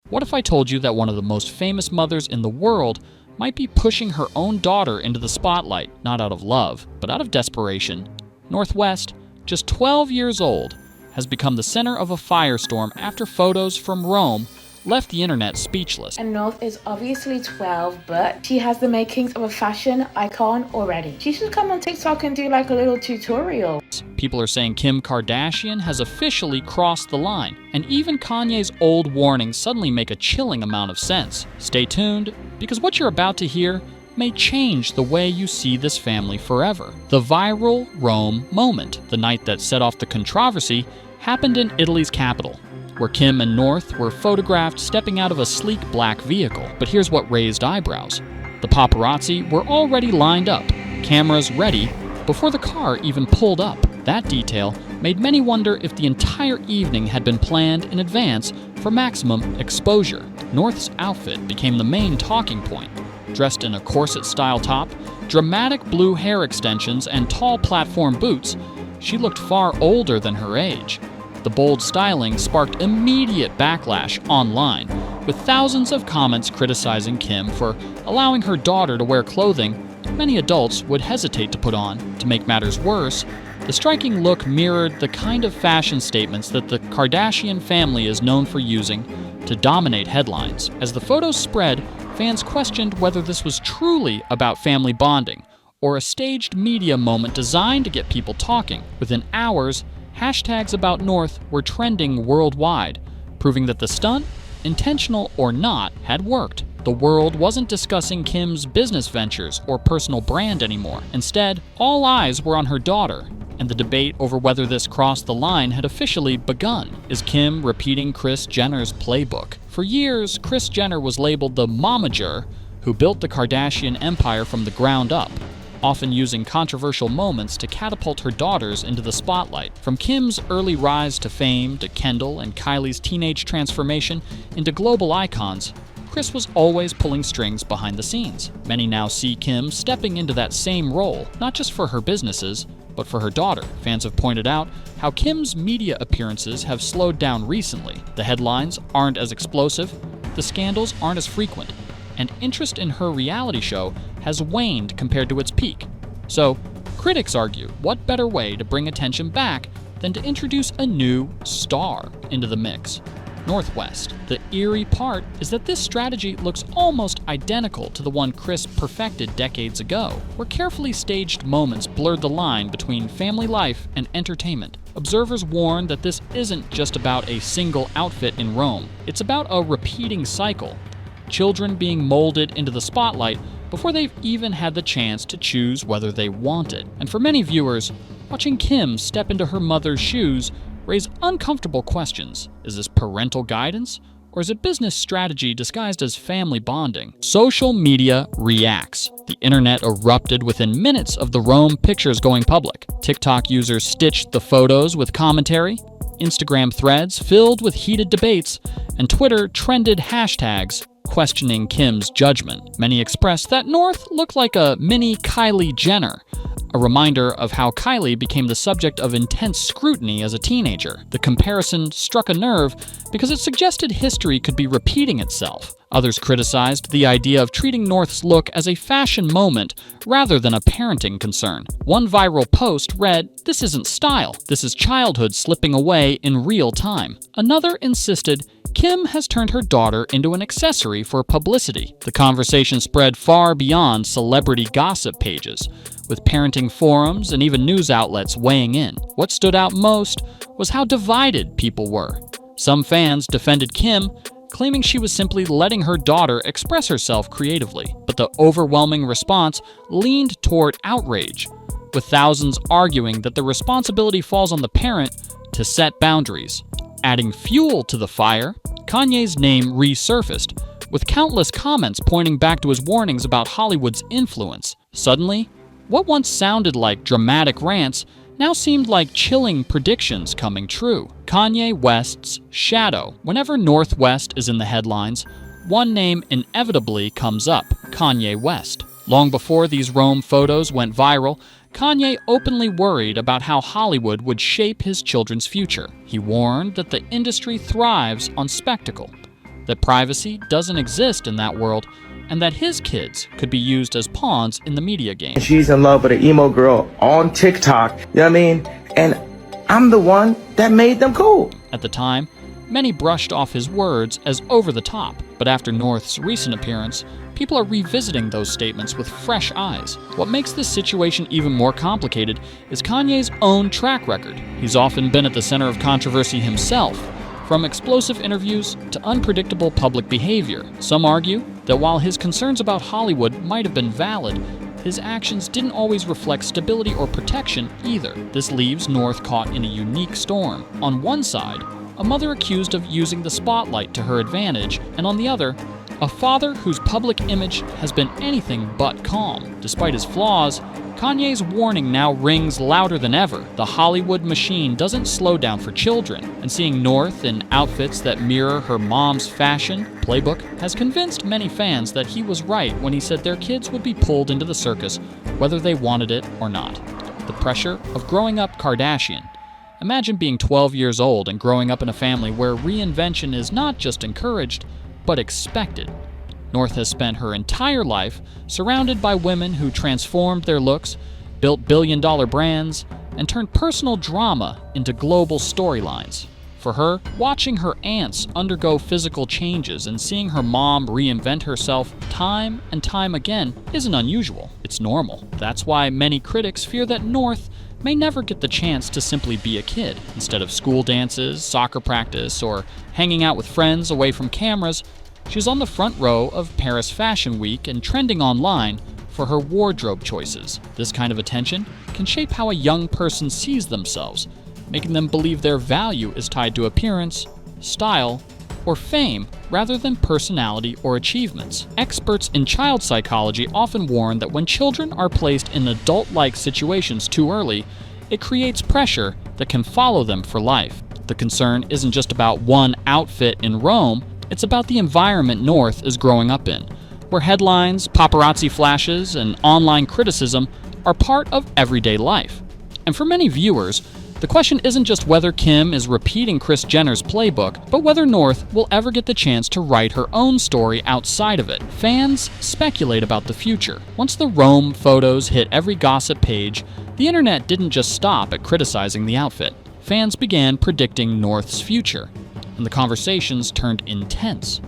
What if I told you that one of the most famous mothers in the world might be pushing her own daughter into the spotlight, not out of love, but out of desperation? North West, just 12 years old, has become the center of a firestorm after photos from Rome left the internet speechless. And North is obviously 12, but she has the makings of a fashion icon already. She should come on TikTok and do like a little tutorial. People are saying Kim Kardashian has officially crossed the line, and even Kanye's old warnings suddenly make a chilling amount of sense. Stay tuned, because what you're about to hear may change the way you see this family forever. The viral Rome moment, the night that set off the controversy, happened in Italy's capital, where Kim and North were photographed stepping out of a sleek black vehicle. But here's what raised eyebrows. The paparazzi were already lined up, cameras ready, before the car even pulled up. That detail made many wonder if the entire evening had been planned in advance for maximum exposure. North's outfit became the main talking point. Dressed in a corset-style top, dramatic blue hair extensions, and tall platform boots, she looked far older than her age. The bold styling sparked immediate backlash online, with thousands of comments criticizing Kim for allowing her daughter to wear clothing many adults would hesitate to put on. To make matters worse, the striking look mirrored the kind of fashion statements that the Kardashian family is known for using to dominate headlines. As the photos spread, fans questioned whether this was truly about family bonding or a staged media moment designed to get people talking. Within hours, hashtags about North were trending worldwide, proving that the stunt, intentional or not, had worked. The world wasn't discussing Kim's business ventures or personal brand anymore. Instead, all eyes were on her daughter, and the debate over whether this crossed the line had officially begun. Is Kim repeating Kris Jenner's playbook? For years, Kris Jenner was labeled the momager who built the Kardashian empire from the ground up, often using controversial moments to catapult her daughters into the spotlight. From Kim's early rise to fame, to Kendall and Kylie's teenage transformation into global icons, Kris was always pulling strings behind the scenes. Many now see Kim stepping into that same role, not just for her businesses, but for her daughter. Fans have pointed out how Kim's media appearances have slowed down recently. The headlines aren't as explosive, the scandals aren't as frequent, and interest in her reality show has waned compared to its peak. So, critics argue, what better way to bring attention back than to introduce a new star into the mix? North West. The eerie part is that this strategy looks almost identical to the one Kris perfected decades ago, where carefully staged moments blurred the line between family life and entertainment. Observers warn that this isn't just about a single outfit in Rome. It's about a repeating cycle. Children being molded into the spotlight before they've even had the chance to choose whether they want it. And for many viewers, watching Kim step into her mother's shoes raise uncomfortable questions. Is this parental guidance, or is it business strategy disguised as family bonding? Social media reacts. The internet erupted within minutes of the Rome pictures going public. TikTok users stitched the photos with commentary, Instagram threads filled with heated debates, and Twitter trended hashtags questioning Kim's judgment. Many expressed that North looked like a mini Kylie Jenner, a reminder of how Kylie became the subject of intense scrutiny as a teenager. The comparison struck a nerve because it suggested history could be repeating itself. Others criticized the idea of treating North's look as a fashion moment rather than a parenting concern. One viral post read, "This isn't style, this is childhood slipping away in real time." Another insisted, Kim has turned her daughter into an accessory for publicity. The conversation spread far beyond celebrity gossip pages, with parenting forums and even news outlets weighing in. What stood out most was how divided people were. Some fans defended Kim, claiming she was simply letting her daughter express herself creatively. But the overwhelming response leaned toward outrage, with thousands arguing that the responsibility falls on the parent to set boundaries. Adding fuel to the fire, Kanye's name resurfaced, with countless comments pointing back to his warnings about Hollywood's influence. Suddenly, what once sounded like dramatic rants now seemed like chilling predictions coming true. Kanye West's shadow. Whenever North West is in the headlines, one name inevitably comes up: Kanye West. Long before these Rome photos went viral, Kanye openly worried about how Hollywood would shape his children's future. He warned that the industry thrives on spectacle. that privacy doesn't exist in that world, and that his kids could be used as pawns in the media game. She's in love with an emo girl on TikTok, you know what I mean? And I'm the one that made them cool. At the time, many brushed off his words as over the top, but after North's recent appearance, people are revisiting those statements with fresh eyes. What makes this situation even more complicated is Kanye's own track record. He's often been at the center of controversy himself, from explosive interviews to unpredictable public behavior. Some argue that while his concerns about Hollywood might have been valid, his actions didn't always reflect stability or protection either. This leaves North caught in a unique storm. On one side, a mother accused of using the spotlight to her advantage, and on the other, a father whose public image has been anything but calm. Despite his flaws, Kanye's warning now rings louder than ever. The Hollywood machine doesn't slow down for children, and seeing North in outfits that mirror her mom's fashion playbook has convinced many fans that he was right when he said their kids would be pulled into the circus whether they wanted it or not. The pressure of growing up Kardashian. Imagine being 12 years old and growing up in a family where reinvention is not just encouraged, but expected. North has spent her entire life surrounded by women who transformed their looks, built billion-dollar brands, and turned personal drama into global storylines. For her, watching her aunts undergo physical changes and seeing her mom reinvent herself time and time again isn't unusual. It's normal. That's why many critics fear that North may never get the chance to simply be a kid. Instead of school dances, soccer practice, or hanging out with friends away from cameras, she's on the front row of Paris Fashion Week and trending online for her wardrobe choices. This kind of attention can shape how a young person sees themselves, making them believe their value is tied to appearance, style, or fame rather than personality or achievements. Experts in child psychology often warn that when children are placed in adult-like situations too early, it creates pressure that can follow them for life. The concern isn't just about one outfit in Rome, it's about the environment North is growing up in, where headlines, paparazzi flashes, and online criticism are part of everyday life. And for many viewers, the question isn't just whether Kim is repeating Kris Jenner's playbook, but whether North will ever get the chance to write her own story outside of it. Fans speculate about the future. Once the Rome photos hit every gossip page, the internet didn't just stop at criticizing the outfit. Fans began predicting North's future, and the conversations turned intense.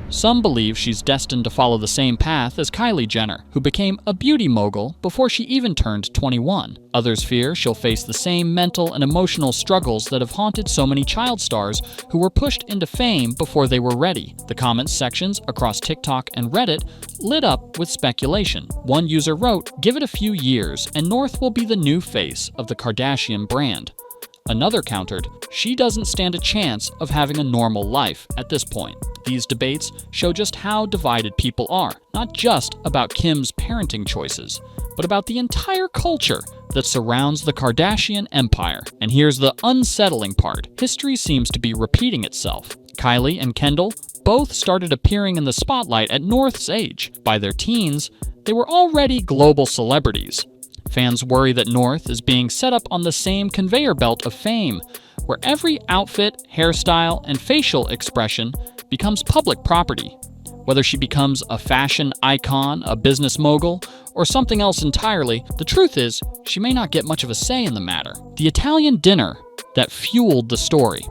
Some believe she's destined to follow the same path as Kylie Jenner, who became a beauty mogul before she even turned 21. Others fear she'll face the same mental and emotional struggles that have haunted so many child stars who were pushed into fame before they were ready. The comments sections across TikTok and Reddit lit up with speculation. One user wrote, "Give it a few years, and North will be the new face of the Kardashian brand." Another countered, "She doesn't stand a chance of having a normal life at this point." These debates show just how divided people are, not just about Kim's parenting choices, but about the entire culture that surrounds the Kardashian empire. And here's the unsettling part. History seems to be repeating itself. Kylie and Kendall both started appearing in the spotlight at North's age. By their teens, they were already global celebrities. Fans worry that North is being set up on the same conveyor belt of fame, where every outfit, hairstyle, and facial expression becomes public property. Whether she becomes a fashion icon, a business mogul, or something else entirely, the truth is she may not get much of a say in the matter. The Italian dinner that fueled the story,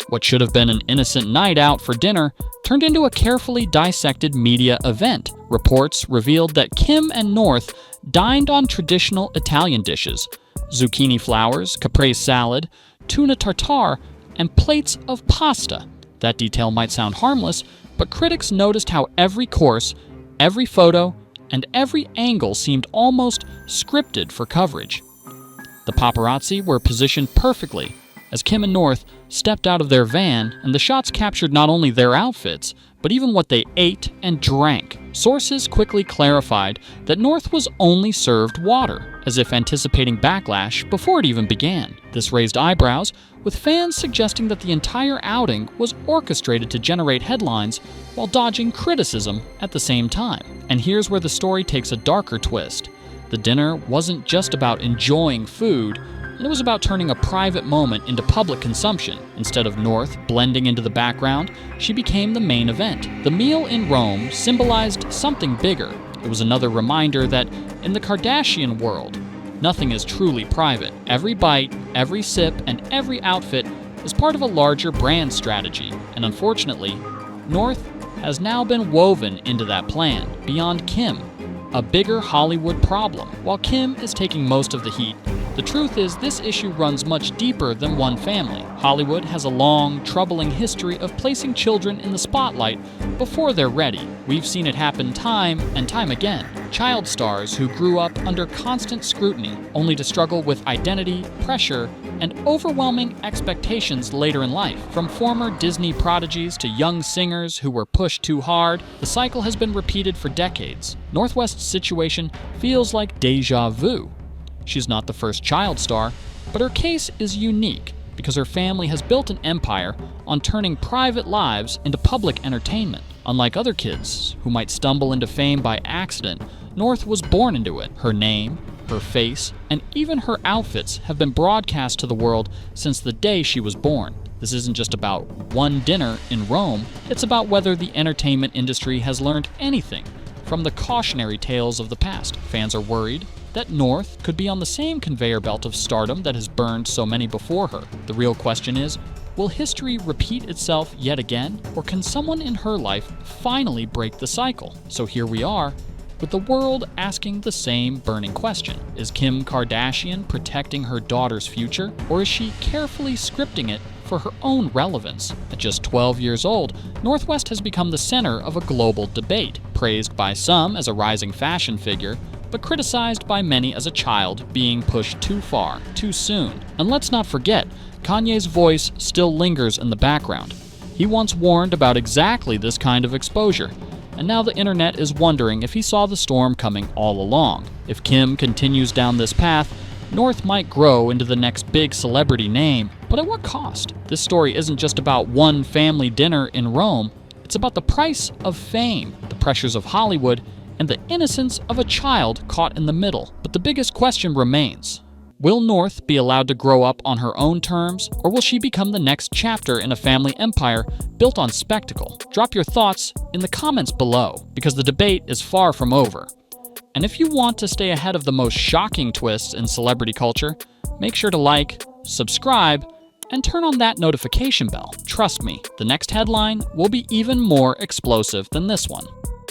what should have been an innocent night out for dinner, turned into a carefully dissected media event. Reports revealed that Kim and North dined on traditional Italian dishes: zucchini flowers, caprese salad, tuna tartare, and plates of pasta. That detail might sound harmless, but critics noticed how every course, every photo, and every angle seemed almost scripted for coverage. The paparazzi were positioned perfectly as Kim and North stepped out of their van, and the shots captured not only their outfits, but even what they ate and drank. Sources quickly clarified that North was only served water, as if anticipating backlash before it even began. This raised eyebrows, with fans suggesting that the entire outing was orchestrated to generate headlines while dodging criticism at the same time. And here's where the story takes a darker twist. The dinner wasn't just about enjoying food, and it was about turning a private moment into public consumption. Instead of North blending into the background, she became the main event. The meal in Rome symbolized something bigger. It was another reminder that in the Kardashian world, nothing is truly private. Every bite, every sip, and every outfit is part of a larger brand strategy, and unfortunately, North has now been woven into that plan. Beyond Kim, a bigger Hollywood problem. While Kim is taking most of the heat, the truth is this issue runs much deeper than one family. Hollywood has a long, troubling history of placing children in the spotlight before they're ready. We've seen it happen time and time again. Child stars who grew up under constant scrutiny, only to struggle with identity, pressure, and overwhelming expectations later in life. From former Disney prodigies to young singers who were pushed too hard, the cycle has been repeated for decades. North West's situation feels like deja vu. She's not the first child star, but her case is unique because her family has built an empire on turning private lives into public entertainment. Unlike other kids who might stumble into fame by accident, North was born into it. Her name, her face, and even her outfits have been broadcast to the world since the day she was born. This isn't just about one dinner in Rome, it's about whether the entertainment industry has learned anything from the cautionary tales of the past. Fans are worried that North could be on the same conveyor belt of stardom that has burned so many before her. The real question is, will history repeat itself yet again, or can someone in her life finally break the cycle? So here we are, with the world asking the same burning question. Is Kim Kardashian protecting her daughter's future, or is she carefully scripting it for her own relevance? At just 12 years old, North West has become the center of a global debate, praised by some as a rising fashion figure, but criticized by many as a child being pushed too far, too soon. And let's not forget, Kanye's voice still lingers in the background. He once warned about exactly this kind of exposure, and now the internet is wondering if he saw the storm coming all along. If Kim continues down this path, North might grow into the next big celebrity name, but at what cost? This story isn't just about one family dinner in Rome, it's about the price of fame, the pressures of Hollywood, and the innocence of a child caught in the middle. But the biggest question remains. Will North be allowed to grow up on her own terms, or will she become the next chapter in a family empire built on spectacle? Drop your thoughts in the comments below, because the debate is far from over. And if you want to stay ahead of the most shocking twists in celebrity culture, make sure to like, subscribe, and turn on that notification bell. Trust me, the next headline will be even more explosive than this one.